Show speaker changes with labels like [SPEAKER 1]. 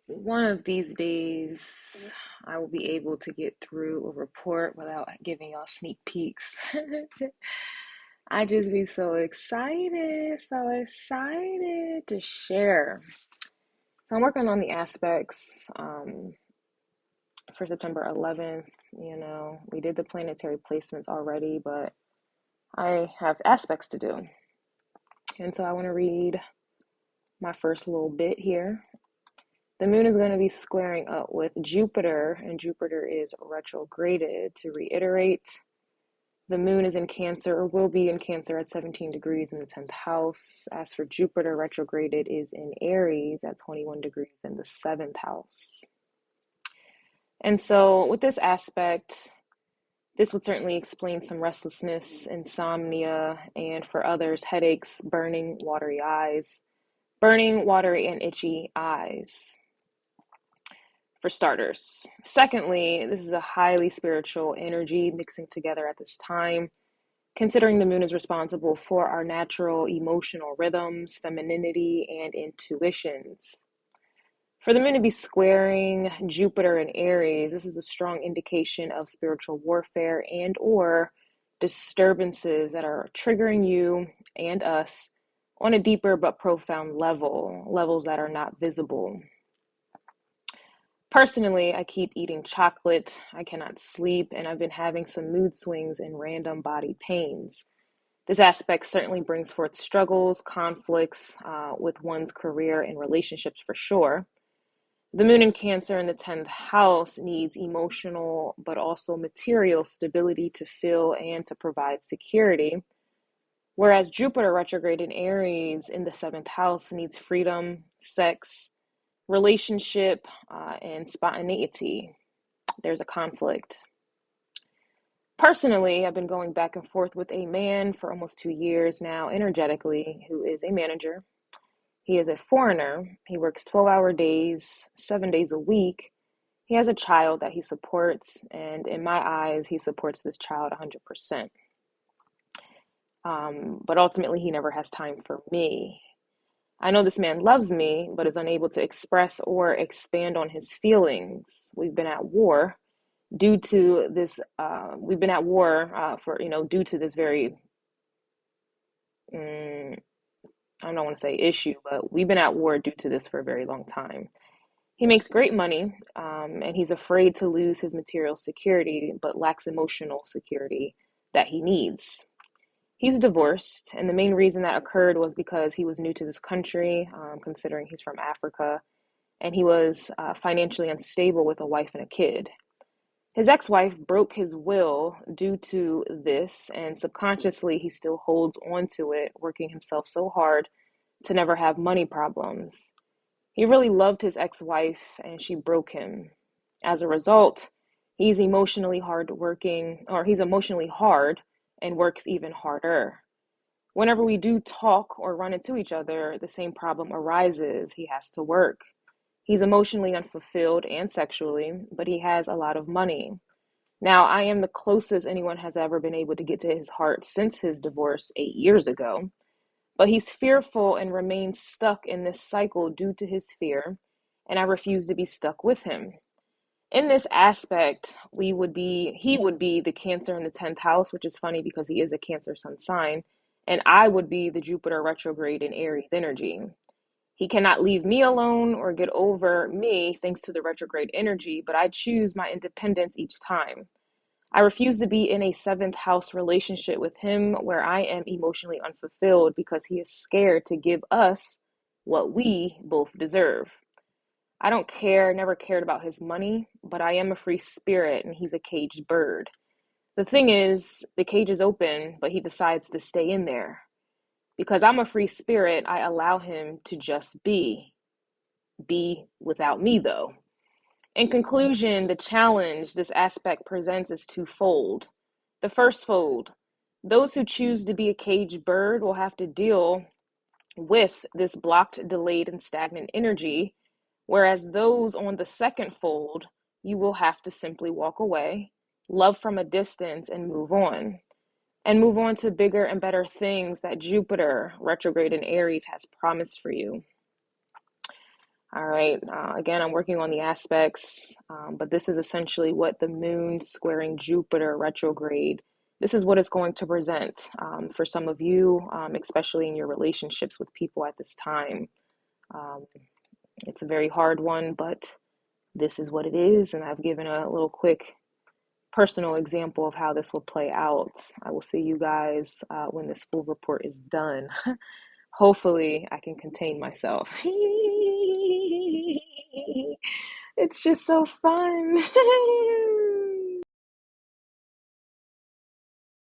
[SPEAKER 1] one of these days, I will be able to get through a report without giving y'all sneak peeks. I just be so excited to share. So I'm working on the aspects for September 11th. We did the planetary placements already, but I have aspects to do. And so I want to read my first little bit here. The moon is going to be squaring up with Jupiter, and Jupiter is retrograded. To reiterate, the moon is in Cancer, or will be in Cancer at 17 degrees in the 10th house. As for Jupiter, retrograded is in Aries at 21 degrees in the 7th house. And so with this aspect, this would certainly explain some restlessness, insomnia, and for others, headaches, burning, watery, and itchy eyes. For starters. Secondly, this is a highly spiritual energy mixing together at this time, considering the moon is responsible for our natural emotional rhythms, femininity, and intuitions. For the moon to be squaring Jupiter in Aries, this is a strong indication of spiritual warfare and or disturbances that are triggering you and us on a deeper but profound level, levels that are not visible. Personally, I keep eating chocolate, I cannot sleep, and I've been having some mood swings and random body pains. This aspect certainly brings forth struggles, conflicts with one's career and relationships for sure. The moon in Cancer in the 10th house needs emotional but also material stability to feel and to provide security, whereas Jupiter retrograde in Aries in the 7th house needs freedom, sex, relationship, and spontaneity. There's a conflict. Personally, I've been going back and forth with a man for almost 2 years now, energetically, who is a manager. He is a foreigner. He works 12-hour days, 7 days a week. He has a child that he supports, and in my eyes, he supports this child 100%. But ultimately, he never has time for me. I know this man loves me, but is unable to express or expand on his feelings. We've been at war due to this. Due to this very, I don't want to say issue, but we've been at war due to this for a very long time. He makes great money, and he's afraid to lose his material security, but lacks emotional security that he needs. He's divorced, and the main reason that occurred was because he was new to this country, considering he's from Africa, and he was financially unstable with a wife and a kid. His ex-wife broke his will due to this, and subconsciously he still holds on to it, working himself so hard to never have money problems. He really loved his ex-wife, and she broke him. As a result, he's emotionally hard and works even harder. Whenever we do talk or run into each other, the same problem arises. He has to work. He's emotionally unfulfilled and sexually, but he has a lot of money. Now, I am the closest anyone has ever been able to get to his heart since his divorce 8 years ago. But he's fearful and remains stuck in this cycle due to his fear, and I refuse to be stuck with him. In this aspect, he would be the Cancer in the 10th house, which is funny because he is a Cancer sun sign, and I would be the Jupiter retrograde in Aries energy. He cannot leave me alone or get over me thanks to the retrograde energy, but I choose my independence each time. I refuse to be in a 7th house relationship with him where I am emotionally unfulfilled because he is scared to give us what we both deserve. I don't care, never cared about his money, but I am a free spirit and he's a caged bird. The thing is, the cage is open, but he decides to stay in there. Because I'm a free spirit, I allow him to just be. Be without me, though. In conclusion, the challenge this aspect presents is twofold. The first fold, those who choose to be a caged bird will have to deal with this blocked, delayed, and stagnant energy, whereas those on the second fold, you will have to simply walk away, love from a distance, and move on. And move on to bigger and better things that Jupiter retrograde in Aries has promised for you. All right. Again, I'm working on the aspects, but this is essentially what the moon squaring Jupiter retrograde. This is what it's going to present for some of you, especially in your relationships with people at this time. Um, it's a very hard one, but this is what it is. And I've given a little quick personal example of how this will play out. I will see you guys when this full report is done. Hopefully, I can contain myself. It's just so fun.